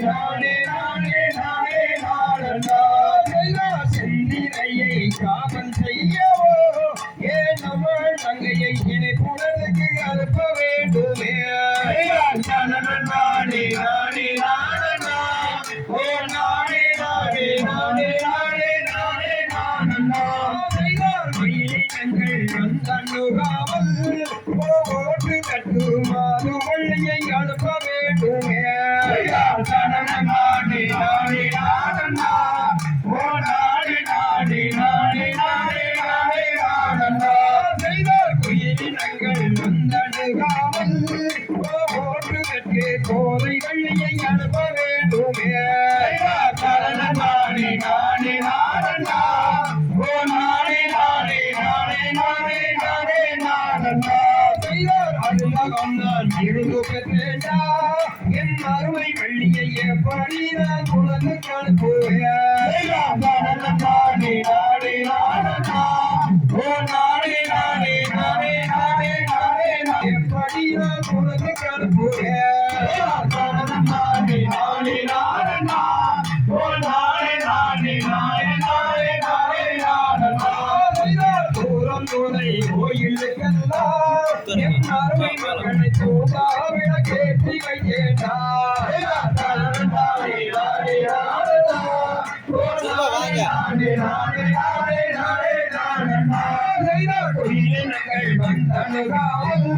நானே நானே நானே நானண்டா செந்திரையை காவல் செய்யவோ ஏன் நம்ம தங்கையை இணைப்புணர்வுக்கு அனுப்ப வேண்டுமே நானே நானே நானண்டா ஓ நானே நானே நானே நானே நானே நானண்டா மயிலினங்கள் வந்தனுகாமல் ஓட்டு கட்டுமாறு வள்ளியை அனுப்ப வேண்டுமே நானே நானே நானண்டா ஓ நானே நானே நானே நானே நானே நானண்டா செய்தார் குயிலினங்கள் வந்தனுகாமல் ஓட்டு கட்டு கோதை வள்ளியை அனுப்ப வேண்டுமே நானே நானே நானண்டா ஓ நானே நானே நானே நானே நானே நானண்டா செய்தார் அலுவலகம் நான் இருந்து பெற்றேண்டா என் அருமை வள்ளியை எப்படி நான் உனக்கு அனுப்புவேன் நானே நானே நானண்டா ஓ நானே நானே நானே நானே நானே எப்படி நான் உனக்கு அனுப்புவேன் நானே நானே நானண்டா ஓ நானே நானே நானே நானே நானே நானண்டா தூரம் துணை கோயிலுக்கெல்லாம் என் அருமை மகனை தூதாவிட கேட்டி வையேண்டா குயிலினங்கள் வந்தனுகாமல்